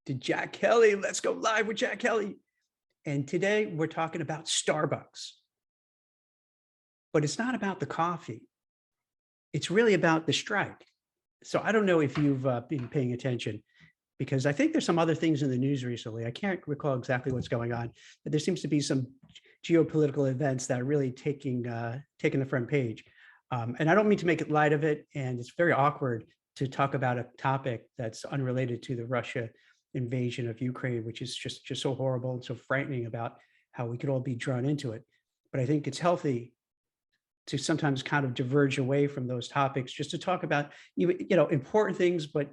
to Jack Kelly. Let's go live with Jack Kelly. And today we're talking about Starbucks, but it's not about the coffee. It's really about the strike. So I don't know if you've been paying attention because I think there's some other things in the news recently. I can't recall exactly what's going on, but there seems to be some geopolitical events that are really taking the front page. And I don't mean to make it light of it, and it's very awkward to talk about a topic that's unrelated to the Russia invasion of Ukraine, which is just so horrible and so frightening about how we could all be drawn into it. But I think it's healthy to sometimes kind of diverge away from those topics, just to talk about important things, but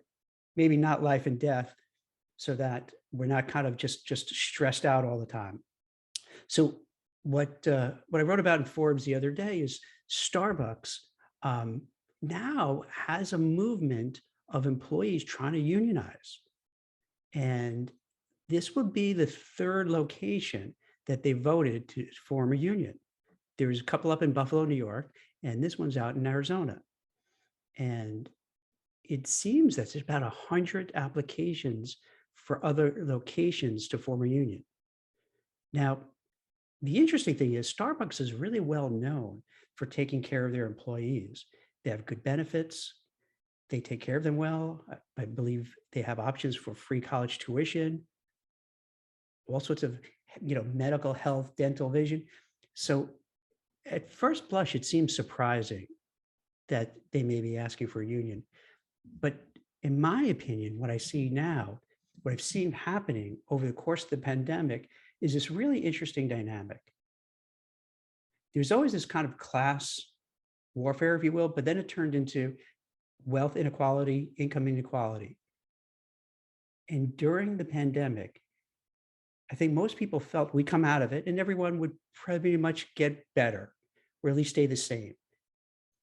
maybe not life and death, so that we're not kind of just stressed out all the time. So what I wrote about in Forbes the other day is Starbucks now has a movement of employees trying to unionize. And this would be the third location that they voted to form a union. There's a couple up in Buffalo, New York, and this one's out in Arizona. And it seems that there's about 100 applications for other locations to form a union. Now, the interesting thing is Starbucks is really well known for taking care of their employees. They have good benefits. They take care of them well. I believe they have options for free college tuition, all sorts of, medical, health, dental, vision. So at first blush, it seems surprising that they may be asking for a union. But in my opinion, what I see now, what I've seen happening over the course of the pandemic is this really interesting dynamic. There's always this kind of class warfare, if you will, but then it turned into wealth inequality, income inequality. And during the pandemic, I think most people felt we come out of it and everyone would pretty much get better, or at least stay the same.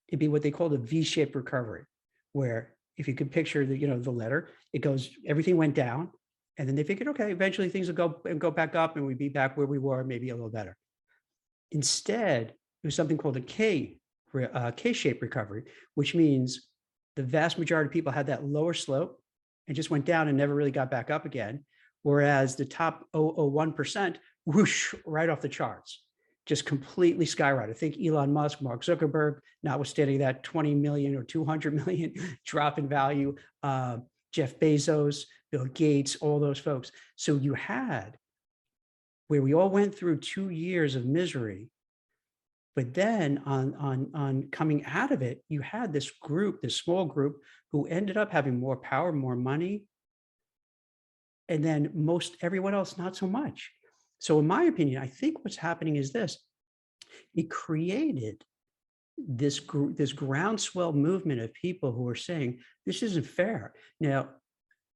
It'd be what they call a V-shaped recovery, where if you could picture the letter, it goes, everything went down, and then they figured, okay, eventually things will go back up and we'd be back where we were, maybe a little better. Instead, there's something called a K-shaped recovery, which means the vast majority of people had that lower slope and just went down and never really got back up again. Whereas the top 0.001%, whoosh, right off the charts, just completely skyrocketed. I think Elon Musk, Mark Zuckerberg, notwithstanding that 20 million or 200 million drop in value, Jeff Bezos, Bill Gates, all those folks. So you had where we all went through 2 years of misery, but then on coming out of it, you had this group, this small group, who ended up having more power, more money, and then most everyone else not so much. So in my opinion, I think what's happening is this: it created this groundswell movement of people who are saying this isn't fair. Now,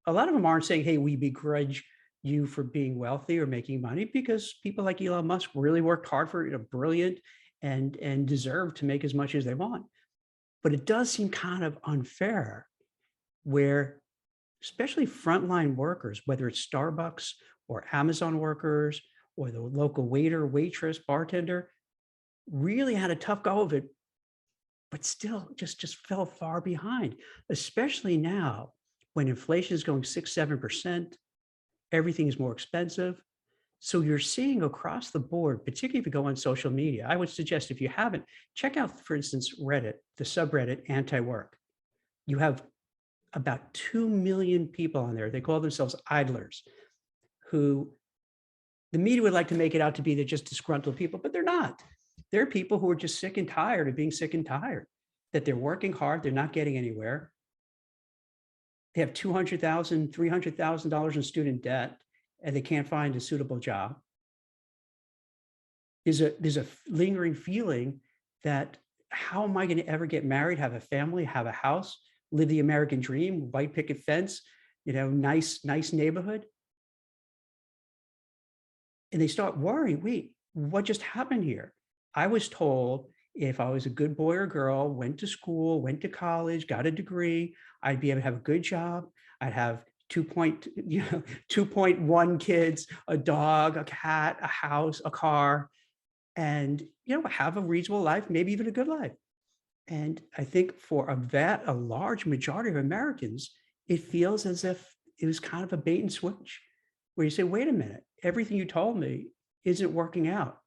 a lot of them aren't saying, hey, we begrudge you for being wealthy or making money, because people like Elon Musk really worked hard for it, brilliant, and deserve to make as much as they want. But it does seem kind of unfair where especially frontline workers, whether it's Starbucks or Amazon workers or the local waiter, waitress, bartender, really had a tough go of it, but still just fell far behind, especially now when inflation is going 6-7%, everything is more expensive. So you're seeing across the board, particularly if you go on social media, I would suggest if you haven't, check out, for instance, Reddit, the subreddit anti-work. You have about 2 million people on there. They call themselves idlers, who the media would like to make it out to be they're just disgruntled people, but they're not. They're people who are just sick and tired of being sick and tired, that they're working hard, they're not getting anywhere. They have $200,000, $300,000 in student debt, and they can't find a suitable job. There's a lingering feeling that how am I going to ever get married, have a family, have a house, live the American dream, white picket fence, nice neighborhood? And they start worrying, wait, what just happened here? I was told if I was a good boy or girl, went to school, went to college, got a degree, I'd be able to have a good job. I'd have 2.1 kids, a dog, a cat, a house, a car, and have a reasonable life, maybe even a good life. And I think for a large majority of Americans, it feels as if it was kind of a bait and switch where you say, wait a minute, everything you told me isn't working out.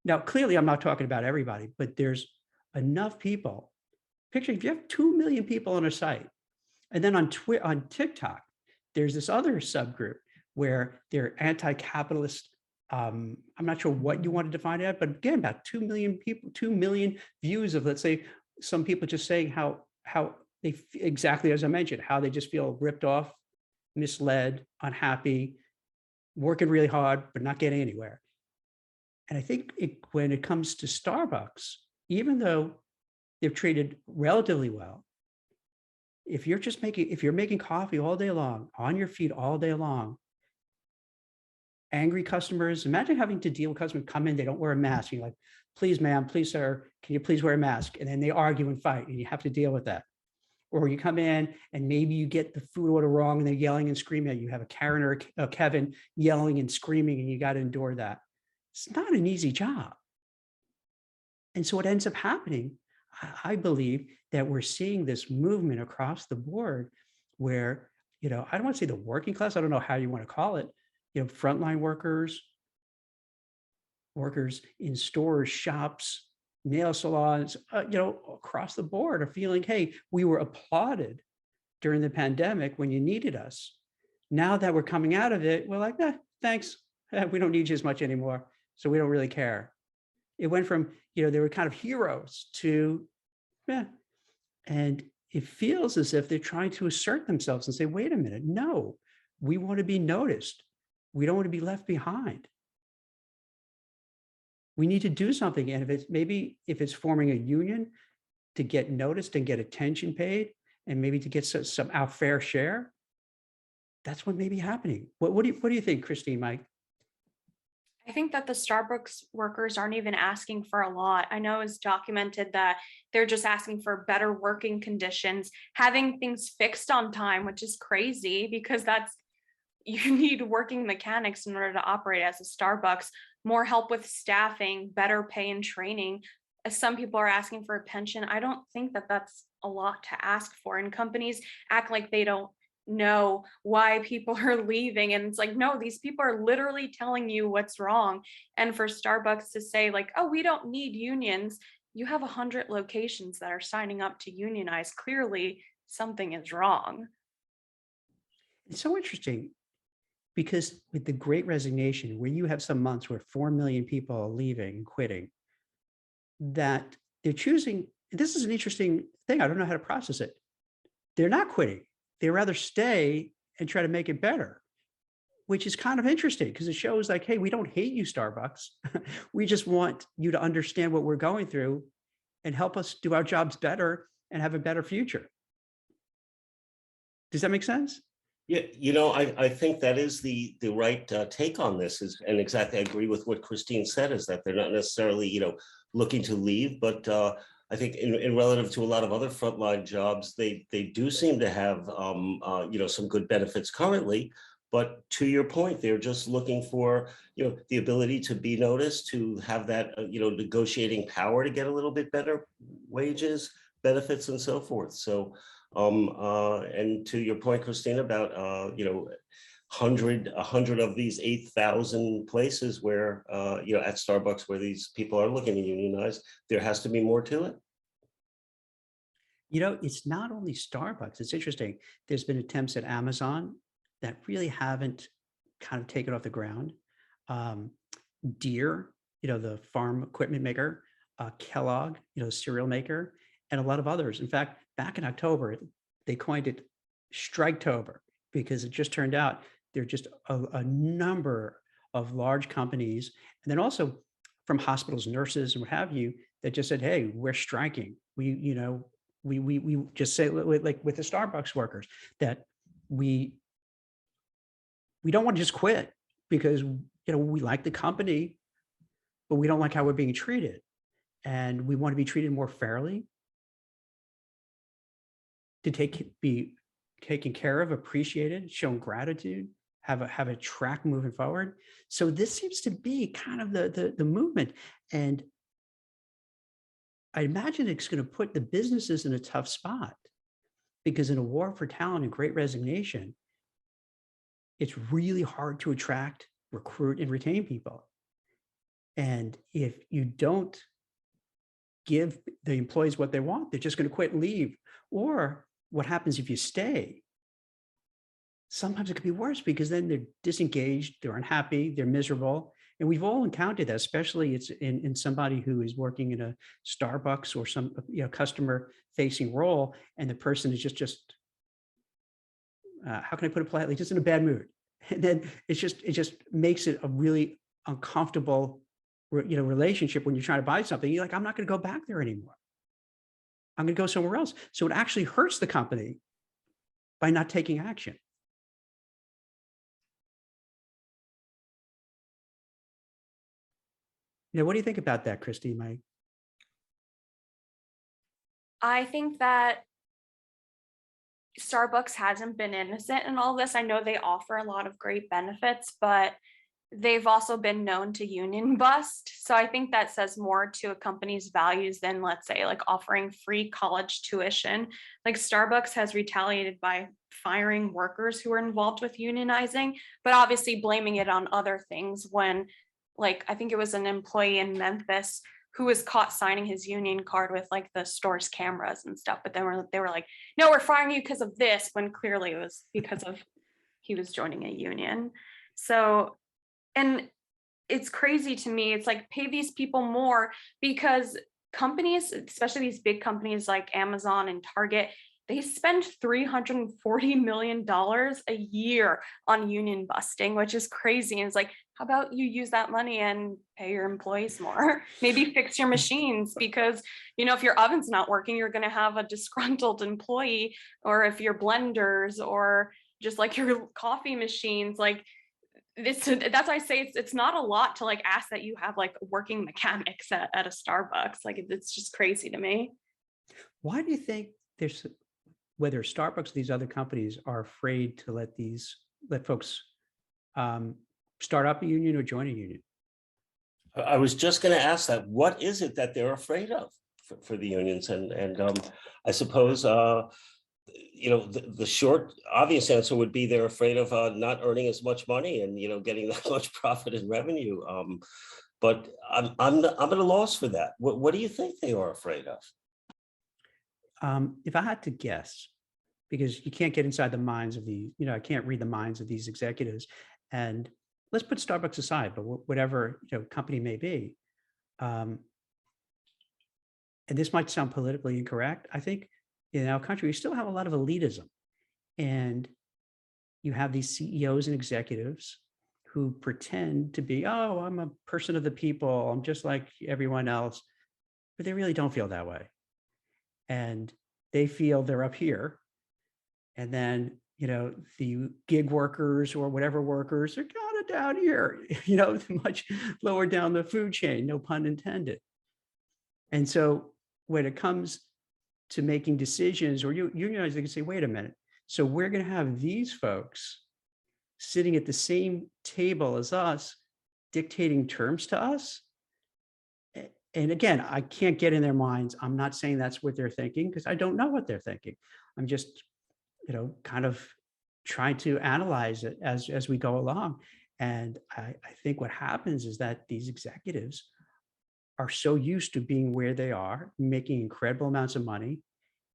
Now, clearly, I'm not talking about everybody, but there's enough people. Picture if you have 2 million people on a site, and then on TikTok, there's this other subgroup where they're anti-capitalist. I'm not sure what you want to define it, but again, about 2 million people, 2 million views of, let's say, some people just saying how they, exactly as I mentioned, how they just feel ripped off, misled, unhappy, working really hard, but not getting anywhere. And I think when it comes to Starbucks, even though they're treated relatively well, if you're making coffee all day long, on your feet all day long, angry customers, imagine having to deal with customers come in, they don't wear a mask. You're like, please, ma'am, please, sir, can you please wear a mask? And then they argue and fight, and you have to deal with that. Or you come in and maybe you get the food order wrong and they're yelling and screaming at you. You have a Karen or a Kevin yelling and screaming, and you got to endure that. It's not an easy job. And so what ends up happening, I believe that we're seeing this movement across the board where, I don't want to say the working class, I don't know how you want to call it, frontline workers in stores, shops, nail salons, across the board are feeling, hey, we were applauded during the pandemic when you needed us. Now that we're coming out of it, we're like, thanks. We don't need you as much anymore. So we don't really care. It went from, they were kind of heroes to, and it feels as if they're trying to assert themselves and say, wait a minute, no, we want to be noticed. We don't want to be left behind. We need to do something. And if it's forming a union to get noticed and get attention paid, and maybe to get some our fair share, that's what may be happening. What do you think, Christine, Mike? I think that the Starbucks workers aren't even asking for a lot. I know it's documented that they're just asking for better working conditions, having things fixed on time, which is crazy because you need working mechanics in order to operate as a Starbucks, more help with staffing, better pay and training. As some people are asking for a pension, I don't think that that's a lot to ask for. And companies act like they don't know why people are leaving. And it's like, no, these people are literally telling you what's wrong. And for Starbucks to say like, oh, we don't need unions. You have 100 locations that are signing up to unionize. Clearly something is wrong. It's so interesting because with the Great Resignation, where you have some months where 4 million people are leaving, quitting, that they're choosing, this is an interesting thing. I don't know how to process it. They're not quitting. They rather stay and try to make it better, which is kind of interesting because it shows like, hey, we don't hate you, Starbucks. We just want you to understand what we're going through and help us do our jobs better and have a better future. Does that make sense? Yeah, I think that is the right take on this and exactly I agree with what Christine said, is that they're not necessarily, looking to leave, but I think in relative to a lot of other frontline jobs, they do seem to have, some good benefits currently. But to your point, they're just looking for, the ability to be noticed, to have that, negotiating power to get a little bit better wages, benefits, and so forth. So, and to your point, Christine, about, 100 of these 8,000 places where, at Starbucks where these people are looking to unionize, there has to be more to it. It's not only Starbucks. It's interesting. There's been attempts at Amazon that really haven't kind of taken off the ground. Deere, the farm equipment maker, Kellogg, cereal maker, and a lot of others. In fact, back in October, they coined it Striketober because it just turned out there are just a number of large companies, and then also from hospitals, nurses, and what have you, that just said, "Hey, we're striking." We just say, like with the Starbucks workers, that we don't want to just quit because we like the company, but we don't like how we're being treated, and we want to be treated more fairly, to be taken care of, appreciated, shown gratitude, have a track moving forward. So this seems to be kind of the movement. And I imagine it's going to put the businesses in a tough spot because in a war for talent and Great Resignation, it's really hard to attract, recruit, and retain people. And if you don't give the employees what they want, they're just going to quit and leave. Or what happens if you stay? Sometimes it could be worse because then they're disengaged, they're unhappy, they're miserable. And we've all encountered that, especially it's in somebody who is working in a Starbucks or some customer facing role, and the person is just how can I put it politely, just in a bad mood. And then it just makes it a really uncomfortable relationship when you're trying to buy something. You're like, I'm not going to go back there anymore. I'm going to go somewhere else. So it actually hurts the company by not taking action. What do you think about that, Christy? I think that Starbucks hasn't been innocent in all this. I know they offer a lot of great benefits, but they've also been known to union bust. So I think that says more to a company's values than, let's say, like offering free college tuition. Like Starbucks has retaliated by firing workers who were involved with unionizing, but obviously blaming it on other things when, like, I think it was an employee in Memphis who was caught signing his union card with like the store's cameras and stuff. But then they were like, no, we're firing you because of this, when clearly it was because of he was joining a union. So, and it's crazy to me. It's like, pay these people more, because companies, especially these big companies like Amazon and Target, they spend $340 million a year on union busting, which is crazy. And it's like, how about you use that money and pay your employees more? Maybe fix your machines, because, if your oven's not working, you're going to have a disgruntled employee, or if your blenders or just like your coffee machines, like this, that's why I say it's not a lot to like ask that you have like working mechanics at a Starbucks. Like, it's just crazy to me. Why do you think whether Starbucks or these other companies are afraid to let folks start up a union or join a union? I was just going to ask that. What is it that they're afraid of for the unions? And I suppose the short, obvious answer would be they're afraid of not earning as much money and getting that much profit and revenue. But I'm at a loss for that. What do you think they are afraid of? If I had to guess, because you can't get inside the minds of I can't read the minds of these executives, and let's put Starbucks aside, but whatever company may be, and this might sound politically incorrect. I think in our country we still have a lot of elitism, and you have these CEOs and executives who pretend to be, oh, I'm a person of the people, I'm just like everyone else, but they really don't feel that way. And they feel they're up here. And then, the gig workers or whatever workers are kind of down here, much lower down the food chain, no pun intended. And so when it comes to making decisions or unionize, they can say, wait a minute. So we're going to have these folks sitting at the same table as us, dictating terms to us. And again, I can't get in their minds. I'm not saying that's what they're thinking, because I don't know what they're thinking. I'm just, kind of trying to analyze it as we go along. And I think what happens is that these executives are so used to being where they are, making incredible amounts of money.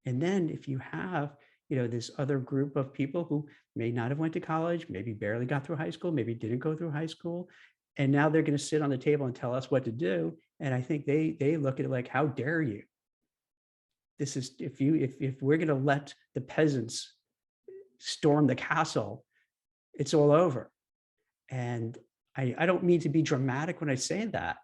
And then if you have, this other group of people who may not have went to college, maybe barely got through high school, maybe didn't go through high school, and now they're going to sit on the table and tell us what to do. And I think they look at it like, how dare you? This is, if we're going to let the peasants storm the castle, it's all over. And I don't mean to be dramatic when I say that,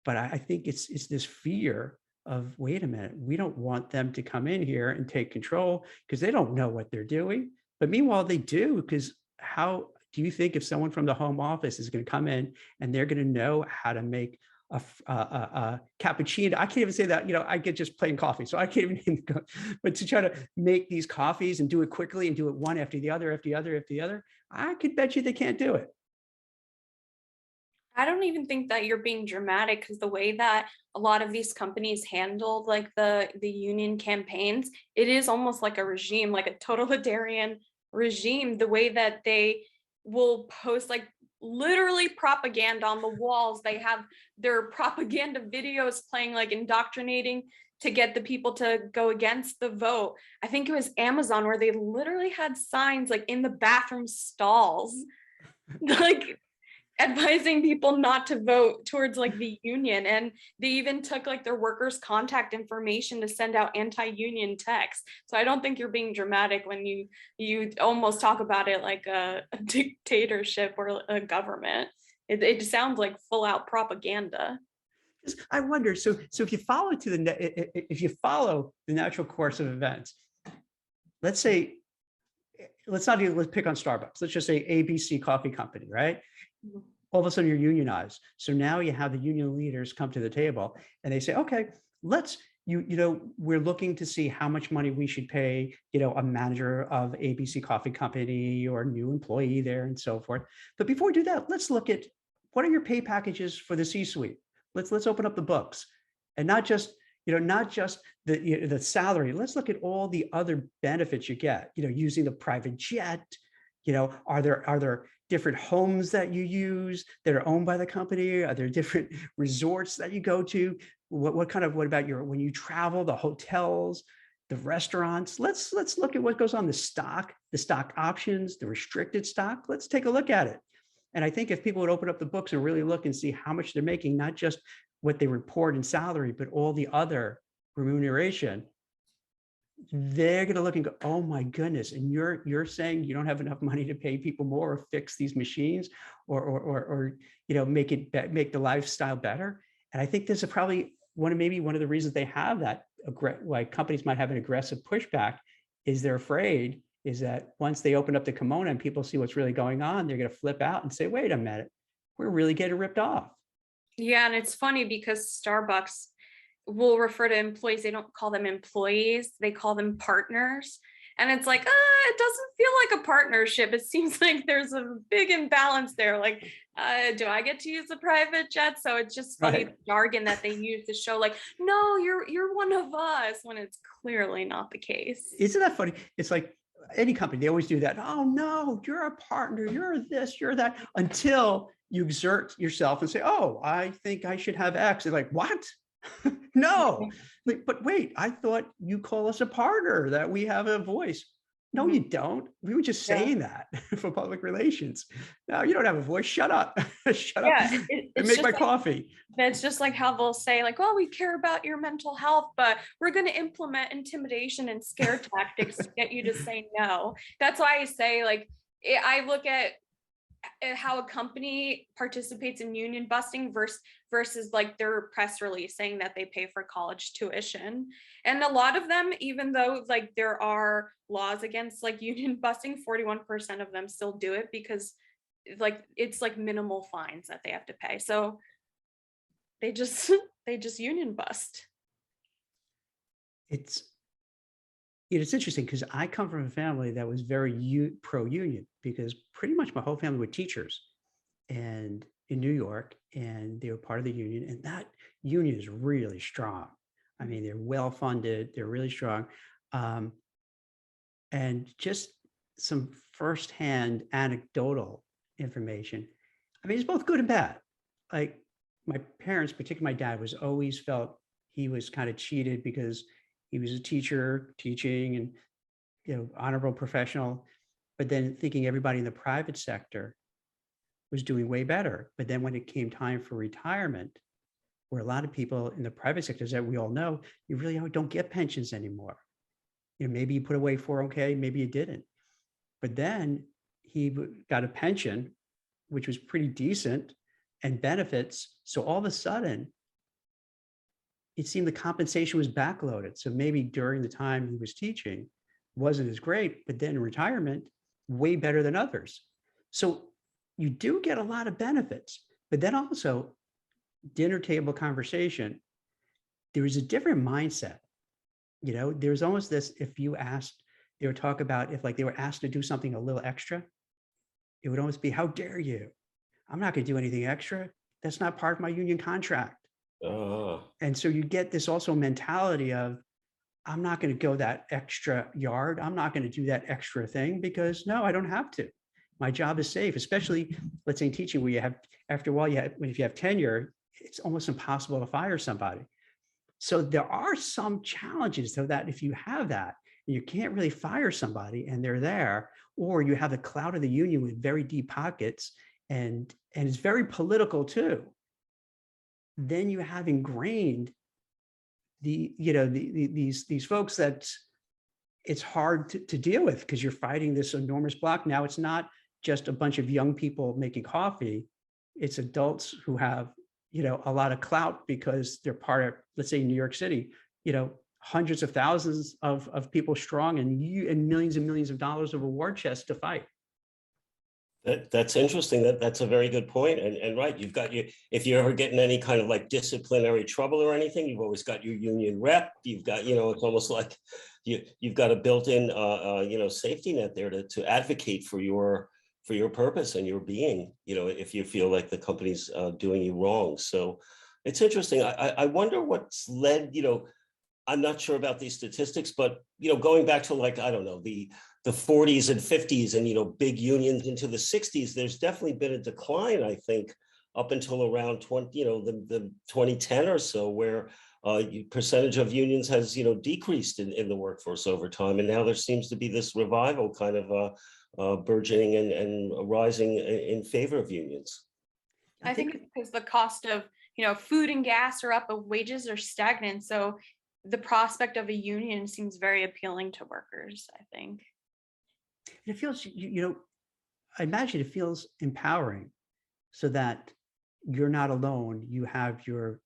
but I think it's this fear of, wait a minute, we don't want them to come in here and take control, because they don't know what they're doing. But meanwhile, they do, because how do you think if someone from the home office is going to come in and they're going to know how to make a cappuccino? I can't even say that, I get just plain coffee, so I can't even go, but to try to make these coffees and do it quickly and do it one after the other, after the other, after the other, I could bet you they can't do it. I don't even think that you're being dramatic, because the way that a lot of these companies handled like the union campaigns, it is almost like a regime, like a totalitarian regime, the way that they will post like literally propaganda on the walls. They have their propaganda videos playing, like indoctrinating to get the people to go against the vote. I think it was Amazon where they literally had signs like in the bathroom stalls, like advising people not to vote towards like the union. And they even took like their workers' contact information to send out anti-union texts. So I don't think you're being dramatic when you almost talk about it like a dictatorship or a government. It sounds like full out propaganda. I wonder, so if you follow if you follow the natural course of events, let's say, let's pick on Starbucks. Let's just say ABC Coffee Company, right? All of a sudden you're unionized. So now you have the union leaders come to the table and they say, okay, we're looking to see how much money we should pay, a manager of ABC Coffee Company or a new employee there and so forth. But before we do that, let's look at what are your pay packages for the C-suite. Let's open up the books, and not just the salary. Let's look at all the other benefits you get, using the private jet. Are there different homes that you use that are owned by the company? Are there different resorts that you go to? What about when you travel, the hotels, the restaurants? Let's look at what goes on the stock options, the restricted stock. Let's take a look at it. And I think if people would open up the books and really look and see how much they're making, not just what they report in salary, but all the other remuneration, they're going to look and go, oh my goodness. And you're saying you don't have enough money to pay people more or fix these machines or make the lifestyle better. And I think this is probably one of the reasons they have that, why companies might have an aggressive pushback, is they're afraid is that once they open up the kimono and people see what's really going on, they're going to flip out and say, wait a minute, we're really getting ripped off. Yeah, and it's funny because Starbucks will refer to employees, they don't call them employees, they call them partners. And it's like, it doesn't feel like a partnership. It seems like there's a big imbalance there. Like, do I get to use a private jet? So it's just funny, the jargon that they use to show like, no, you're one of us, when it's clearly not the case. Isn't that funny? It's like any company, they always do that. Oh no, you're a partner, you're this, you're that, until you exert yourself and say, oh, I think I should have X. They're like, what? No, but wait, I thought you call us a partner, that we have a voice. No, you don't. We were just saying that for public relations. No, you don't have a voice. Shut up. Shut up and make my coffee. It's just like how they'll say like, well, we care about your mental health, but we're going to implement intimidation and scare tactics to get you to say no. That's why I say, like, I look at how a company participates in union busting versus like their press release saying that they pay for college tuition. And a lot of them, even though like there are laws against like union busting, 41% of them still do it because like it's like minimal fines that they have to pay. So they just union bust. It's interesting because I come from a family that was very pro-union, because pretty much my whole family were teachers and in New York, and they were part of the union, and that union is really strong. I mean, they're well-funded, they're really strong. And just some firsthand anecdotal information. I mean, it's both good and bad. Like my parents, particularly my dad, always felt he was kind of cheated because he was a teacher teaching and, honorable professional, but then thinking everybody in the private sector was doing way better. But then when it came time for retirement, where a lot of people in the private sector, that we all know, you really don't get pensions anymore. Maybe you put away 401k, maybe you didn't. But then he got a pension, which was pretty decent, and benefits. So all of a sudden, it seemed the compensation was backloaded. So maybe during the time he was teaching wasn't as great, but then in retirement, way better than others. So you do get a lot of benefits, but then also dinner table conversation, there was a different mindset. There's almost this, if you asked, they would talk about if like they were asked to do something a little extra, it would almost be, how dare you? I'm not going to do anything extra. That's not part of my union contract. And so you get this also mentality of, I'm not going to go that extra yard. I'm not going to do that extra thing because no, I don't have to. My job is safe, especially let's say in teaching where you have, after a while, if you have tenure, it's almost impossible to fire somebody. So there are some challenges to that. If you have that, you can't really fire somebody and they're there, or you have the clout of the union with very deep pockets and it's very political too. Then you have ingrained these folks that it's hard to deal with because you're fighting this enormous block. Now it's not just a bunch of young people making coffee. It's adults who have, a lot of clout because they're part of, let's say, New York City, hundreds of thousands of people strong and millions of dollars of award chests to fight. That's interesting. That's a very good point. And right, you've got if you're ever getting any kind of like disciplinary trouble or anything, you've always got your union rep. You've got, it's almost like you've got a built-in, safety net there to advocate for your purpose and your being, if you feel like the company's doing you wrong. So it's interesting. I wonder what's led, I'm not sure about these statistics, but, going back to like, I don't know, the 40s and 50s and, big unions into the 60s, there's definitely been a decline, I think, up until around the 2010 or so, where percentage of unions has, decreased in the workforce over time. And now there seems to be this revival kind of burgeoning and rising in favor of unions. I think it's because the cost of, food and gas are up, but wages are stagnant. So the prospect of a union seems very appealing to workers, I think. It feels, I imagine it feels empowering so that you're not alone. You have your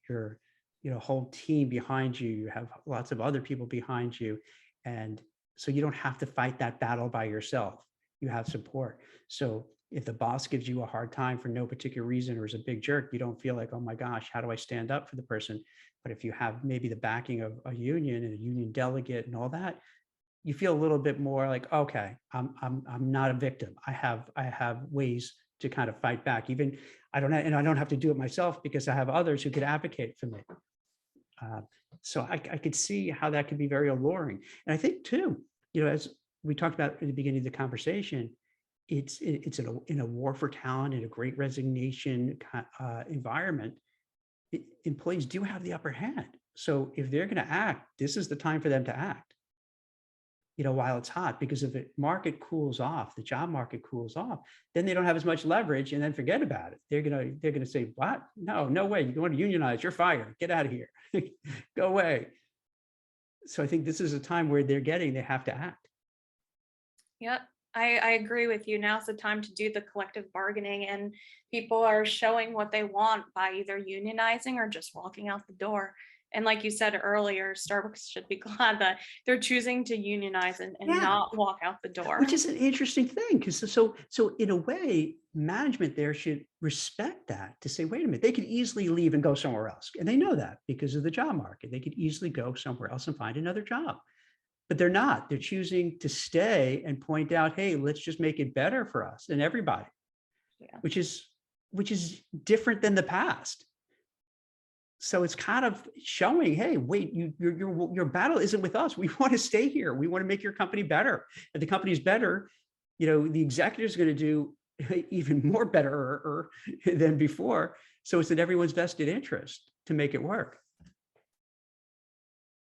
whole team behind you. You have lots of other people behind you. And so you don't have to fight that battle by yourself. You have support. So if the boss gives you a hard time for no particular reason or is a big jerk, you don't feel like, oh my gosh, how do I stand up for the person? But if you have maybe the backing of a union and a union delegate and all that, you feel a little bit more like, okay, I'm not a victim. I have ways to kind of fight back. Even I don't have to do it myself because I have others who could advocate for me. So I could see how that could be very alluring. And I think too, as we talked about at the beginning of the conversation, it's in a war for talent, in a great resignation environment. Employees do have the upper hand. So if they're going to act, this is the time for them to act. While it's hot, because if the market cools off, the job market cools off, then they don't have as much leverage and then forget about it. They're gonna say, what? No way. You want to unionize, you're fired. Get out of here. Go away. So I think this is a time where they have to act. Yep. I agree with you. Now's the time to do the collective bargaining, and people are showing what they want by either unionizing or just walking out the door. And like you said earlier, Starbucks should be glad that they're choosing to unionize and not walk out the door. Which is an interesting thing, because so in a way, management there should respect that, to say, wait a minute, they could easily leave and go somewhere else. And they know that because of the job market. They could easily go somewhere else and find another job. But they're not. They're choosing to stay and point out, hey, let's just make it better for us and everybody, which is different than the past. So it's kind of showing, hey, wait, your battle isn't with us. We want to stay here. We want to make your company better. If the company's better, the executive's going to do even more better than before. So it's in everyone's vested interest to make it work.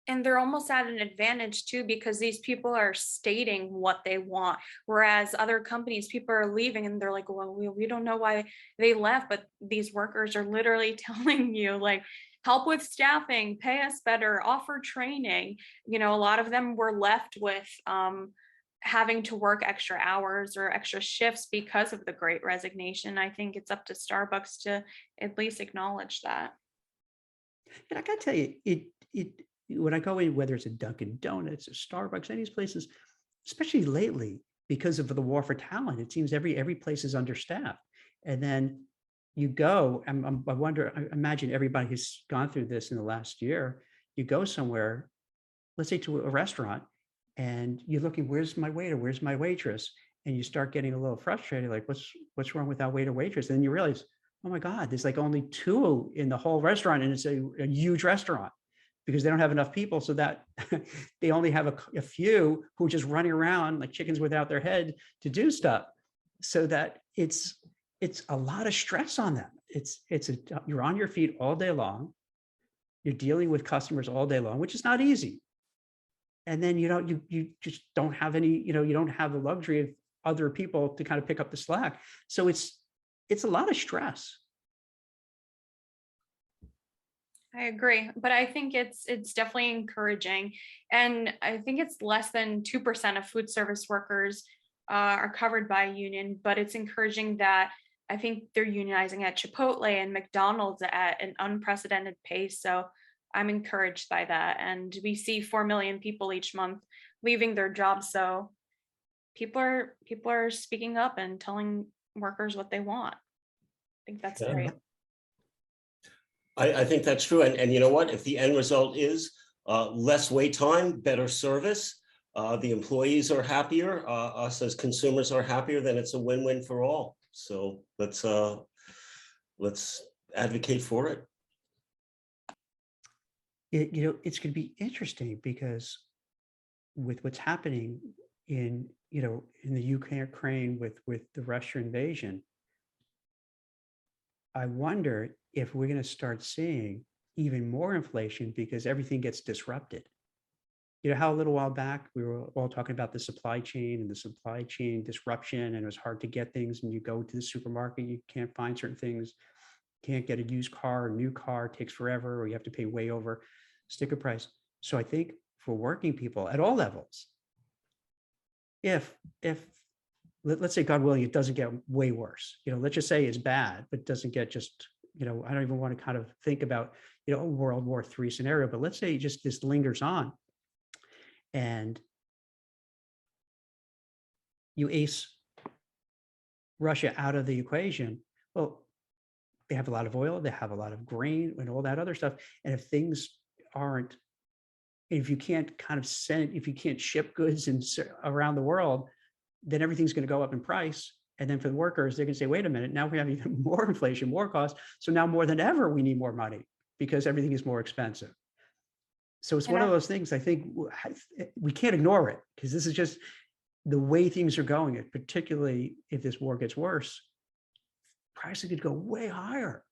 And they're almost at an advantage too, because these people are stating what they want. Whereas other companies, people are leaving and they're like, well, we don't know why they left. But these workers are literally telling you, like, help with staffing, pay us better, offer training. A lot of them were left with having to work extra hours or extra shifts because of the Great Resignation. I think it's up to Starbucks to at least acknowledge that. And I got to tell you, when I go in, whether it's a Dunkin' Donuts or Starbucks, any of these places, especially lately, because of the war for talent, it seems every place is understaffed. And then you go, I imagine everybody who's gone through this in the last year, you go somewhere, let's say to a restaurant, and you're looking, where's my waiter? Where's my waitress? And you start getting a little frustrated, like, what's wrong with that waiter waitress? And then you realize, oh my God, there's like only two in the whole restaurant, and it's a huge restaurant. because they don't have enough people, so that they only have a few who are just running around like chickens without their head to do stuff. So that it's a lot of stress on them. You're on your feet all day long. You're dealing with customers all day long, which is not easy. And then you just don't have any, you don't have the luxury of other people to kind of pick up the slack. So it's a lot of stress. I agree, but I think it's definitely encouraging, and I think it's less than 2% of food service workers are covered by a union. But it's encouraging that I think they're unionizing at Chipotle and McDonald's at an unprecedented pace. So I'm encouraged by that, and we see 4 million people each month leaving their jobs. So people are speaking up and telling workers what they want. I think that's Yeah. great. I think that's true. And you know what? If the end result is less wait time, better service, the employees are happier, us as consumers are happier, then it's a win-win for all. So let's advocate for it. It's going to be interesting because with what's happening in the Ukraine with the Russian invasion, I wonder if we're going to start seeing even more inflation because everything gets disrupted. You know how a little while back we were all talking about the supply chain and the supply chain disruption, and it was hard to get things. And you go to the supermarket, you can't find certain things, can't get a used car, a new car takes forever, or you have to pay way over sticker price. So I think for working people at all levels, if let's say, God willing, it doesn't get way worse. Let's just say it's bad, but doesn't get just, I don't even want to kind of think about, a World War III scenario, but let's say just this lingers on and you ace Russia out of the equation. Well, they have a lot of oil, they have a lot of grain and all that other stuff. And if things aren't, if you can't kind of if you can't ship goods around the world, then everything's going to go up in price. And then for the workers, they're going to say, wait a minute, now we have even more inflation, more cost. So now more than ever, we need more money because everything is more expensive. So it's one of those things, I think we can't ignore it because this is just the way things are going, particularly if this war gets worse, prices could go way higher.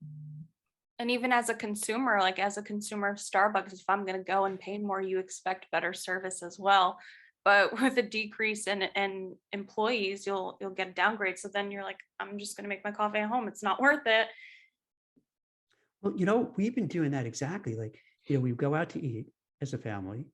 And even as a consumer, like as a consumer of Starbucks, if I'm going to go and pay more, you expect better service as well. But with a decrease in employees, you'll get a downgrade. So then you're like, I'm just going to make my coffee at home. It's not worth it. Well, we've been doing that exactly. Like, we go out to eat as a family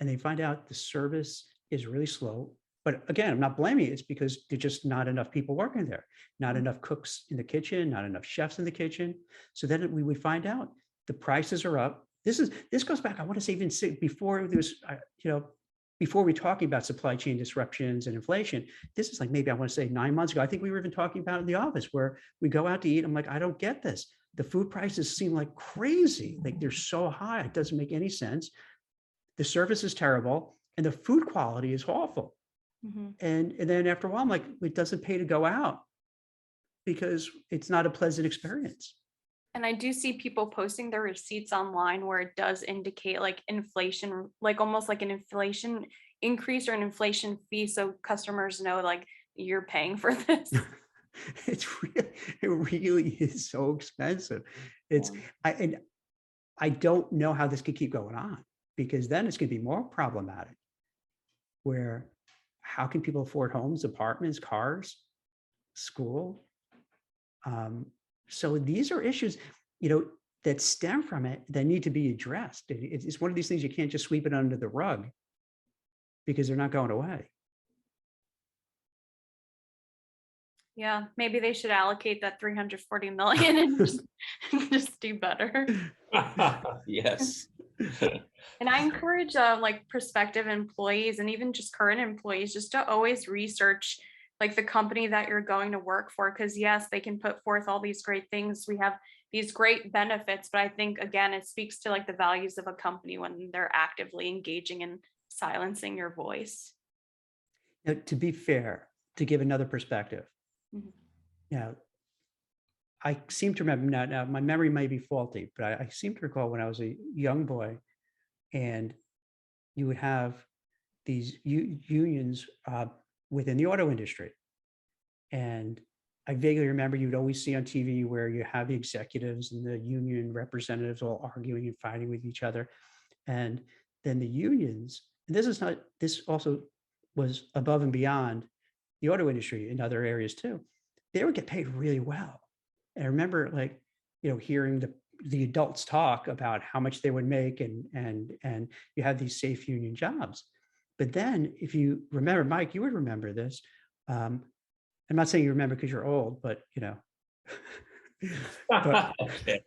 and they find out the service is really slow. But again, I'm not blaming it. It's because there's just not enough people working there, not enough cooks in the kitchen, not enough chefs in the kitchen. So then we would find out the prices are up. This goes back, I want to say even before there was, before we talking about supply chain disruptions and inflation, this is like maybe I want to say 9 months ago. I think we were even talking about it in the office where we go out to eat. I'm like, I don't get this. The food prices seem like crazy. Like they're so high. It doesn't make any sense. The service is terrible and the food quality is awful. Mm-hmm. And then after a while, I'm like, it doesn't pay to go out because it's not a pleasant experience. And I do see people posting their receipts online where it does indicate like inflation, like almost like an inflation increase or an inflation fee. So customers know like you're paying for this. It really is so expensive. I don't know how this could keep going on because then it's going to be more problematic where how can people afford homes, apartments, cars, school? So these are issues, that stem from it that need to be addressed. It's one of these things you can't just sweep it under the rug because they're not going away. Yeah, maybe they should allocate that 340 million and just do better. Yes. And I encourage like prospective employees and even just current employees just to always research like the company that you're going to work for, because yes, they can put forth all these great things. We have these great benefits, but I think again, it speaks to like the values of a company when they're actively engaging and silencing your voice. Now, to be fair, to give another perspective, I seem to remember now my memory may be faulty, but I seem to recall when I was a young boy, and you would have these unions within the auto industry. And I vaguely remember you'd always see on TV where you have the executives and the union representatives all arguing and fighting with each other. And then the unions, and this also was above and beyond the auto industry in other areas too. They would get paid really well. And I remember hearing the adults talk about how much they would make and you had these safe union jobs. But then if you remember, Mike, you would remember this. I'm not saying you remember because you're old, but but, Okay.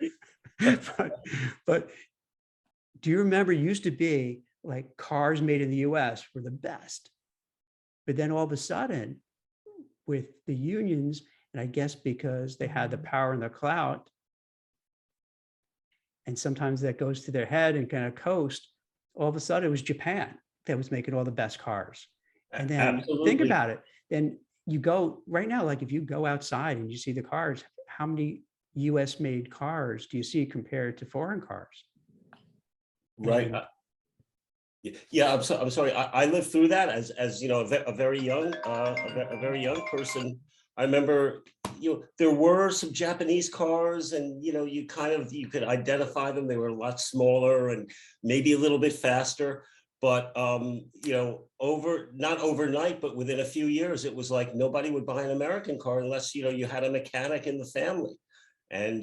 but do you remember it used to be like cars made in the US were the best, but then all of a sudden with the unions, and I guess because they had the power and the clout, and sometimes that goes to their head and kind of coast, all of a sudden it was Japan that was making all the best cars. And then think Absolutely. about it. Then you go right now, like if you go outside and you see the cars, how many US made cars do you see compared to foreign cars? Right. And Yeah, I'm sorry. I lived through that as a very young person. I remember there were some Japanese cars, and you could identify them. They were a lot smaller and maybe a little bit faster. But not overnight, but within a few years, it was like nobody would buy an American car unless you had a mechanic in the family. And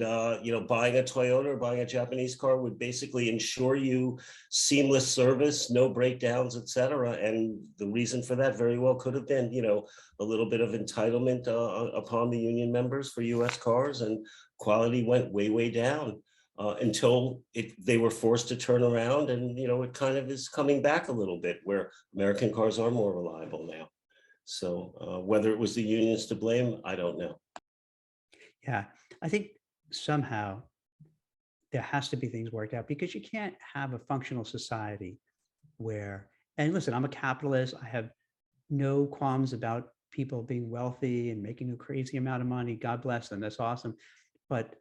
buying a Toyota or buying a Japanese car would basically ensure you seamless service, no breakdowns, et cetera. And the reason for that very well could have been, a little bit of entitlement upon the union members for U.S. cars, and quality went way, way down until they were forced to turn around. And, it kind of is coming back a little bit where American cars are more reliable now. So whether it was the unions to blame, I don't know. yeah, I think somehow there has to be things worked out, because you can't have a functional society where, and listen, I'm a capitalist. I have no qualms about people being wealthy and making a crazy amount of money. God bless them. That's awesome. But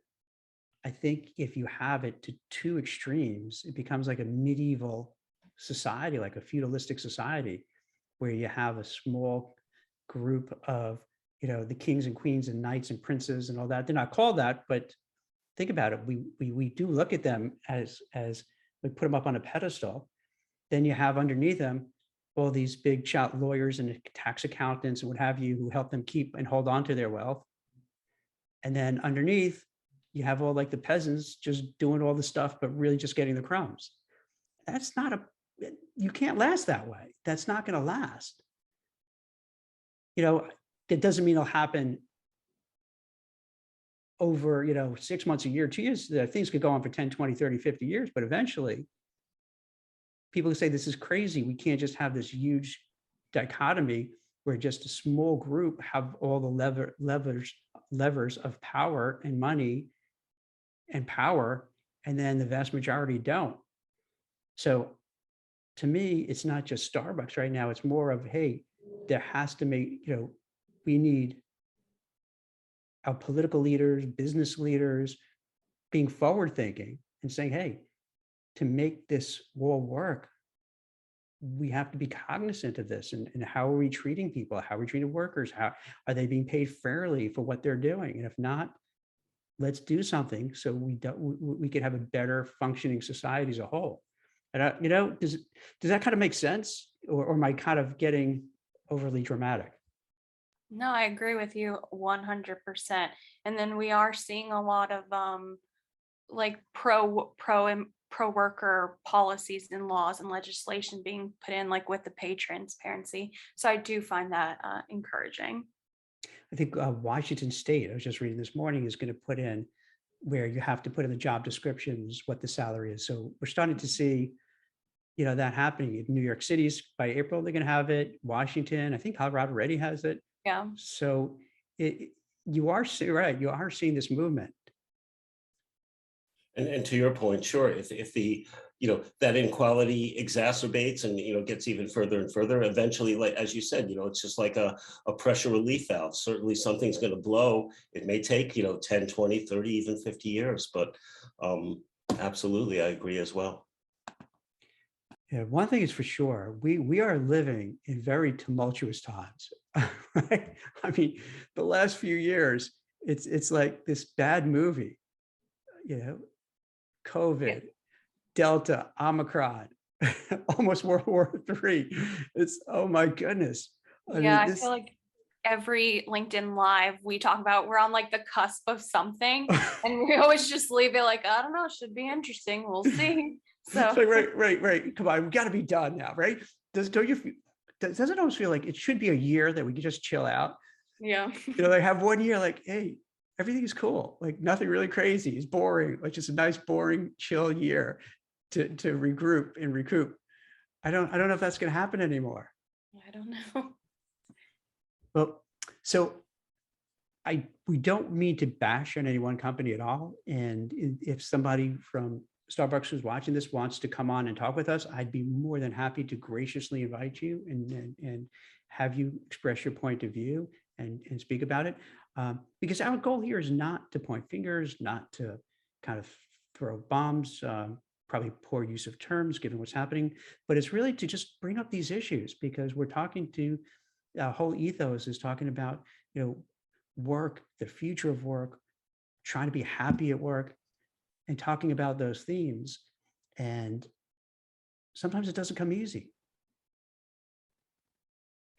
I think if you have it to two extremes, it becomes like a medieval society, like a feudalistic society, where you have a small group of, the kings and queens and knights and princes and all that. They're not called that, but think about it. We do look at them as we put them up on a pedestal. Then you have underneath them all these big shot lawyers and tax accountants and what have you, who help them keep and hold on to their wealth. And then underneath, you have all like the peasants just doing all the stuff, but really just getting the crumbs. That's not you can't last that way. That's not going to last. It doesn't mean it'll happen over, 6 months, a year, 2 years. Things could go on for 10, 20, 30, 50 years, but eventually people say this is crazy. We can't just have this huge dichotomy where just a small group have all the levers of power and money and power, and then the vast majority don't. So to me, it's not just Starbucks right now. It's more of, hey, there has to we need our political leaders, business leaders being forward thinking and saying, hey, to make this war work, we have to be cognizant of this, and how are we treating people? How are we treating workers? How are they being paid fairly for what they're doing? And if not, let's do something so we could have a better functioning society as a whole. And does that kind of make sense, or am I kind of getting overly dramatic? No, I agree with you 100%. And then we are seeing a lot of like pro worker policies and laws and legislation being put in, like with the pay transparency. So I do find that encouraging. I think Washington State, I was just reading this morning, is going to put in where you have to put in the job descriptions what the salary is. So we're starting to see, that happening. In New York City's by April, they're going to have it. Washington, I think Colorado already has it. Yeah. So you are right. You are seeing this movement. And to your point, sure, if the that inequality exacerbates and gets even further and further, eventually, like as you said, it's just like a pressure relief valve. Certainly something's going to blow. It may take 10, 20, 30, even 50 years, but absolutely, I agree as well. Yeah, one thing is for sure, we are living in very tumultuous times, right? I mean, the last few years, it's like this bad movie, you know, Yeah. COVID, Delta, Omicron, almost World War III. It's, oh my goodness. I Yeah, mean, I feel this, like every LinkedIn live we talk about, we're on like the cusp of something, and we always just leave it like, I don't know, should be interesting. We'll see. it's So like, right. Come on, we got to be done now, right? Don't you feel, does it almost feel like it should be a year that we can just chill out? yeah. You know, they have 1 year like, hey, everything is cool, like nothing really crazy, it's boring, like just a nice, boring, chill year to regroup and recoup. I don't know if that's going to happen anymore. I don't know. Well, so we don't mean to bash on any one company at all. And if somebody from Starbucks who's watching this wants to come on and talk with us, I'd be more than happy to graciously invite you and have you express your point of view and speak about it. Because our goal here is not to point fingers, not to kind of throw bombs, probably poor use of terms given what's happening, but it's really to just bring up these issues because we're talking to, our whole ethos is talking about, work, the future of work, trying to be happy at work, and talking about those themes. And sometimes it doesn't come easy.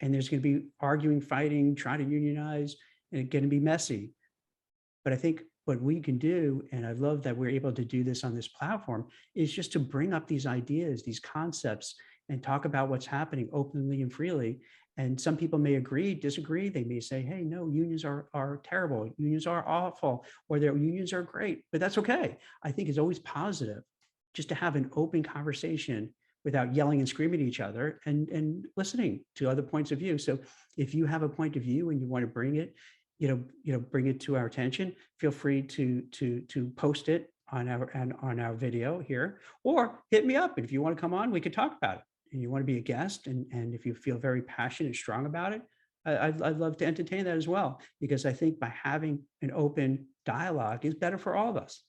And there's going to be arguing, fighting, trying to unionize, and it's going to be messy. But I think what we can do, and I love that we're able to do this on this platform, is just to bring up these ideas, these concepts, and talk about what's happening openly and freely. And some people may agree, disagree. They may say, hey, no, unions are terrible. Unions are awful, or their unions are great, but that's okay. I think it's always positive just to have an open conversation without yelling and screaming at each other and listening to other points of view. So if you have a point of view and you want to bring it, bring it to our attention, feel free to post it on our video here, or hit me up. If you want to come on, we could talk about it. And you want to be a guest, and if you feel very passionate and strong about it, I'd love to entertain that as well, because I think by having an open dialogue is better for all of us.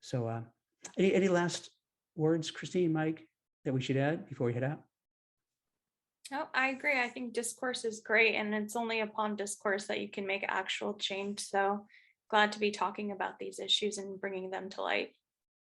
So any last words, Christine, Mike, that we should add before we head out? No, I agree. I think discourse is great, and it's only upon discourse that you can make actual change. So glad to be talking about these issues and bringing them to light.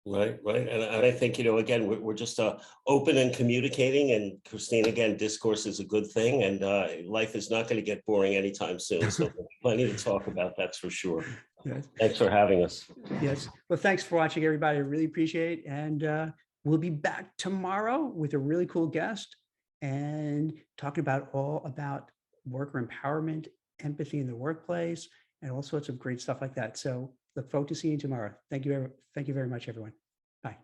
Right. And I think, again, we're just open and communicating. And Christine, again, discourse is a good thing. And life is not going to get boring anytime soon. So plenty to talk about, that's for sure. Yes. Thanks for having us. Yes. Well, thanks for watching, everybody. I really appreciate it. And we'll be back tomorrow with a really cool guest and talking all about worker empowerment, empathy in the workplace, and all sorts of great stuff like that. So look forward to seeing you tomorrow. Thank you very much, everyone. Bye.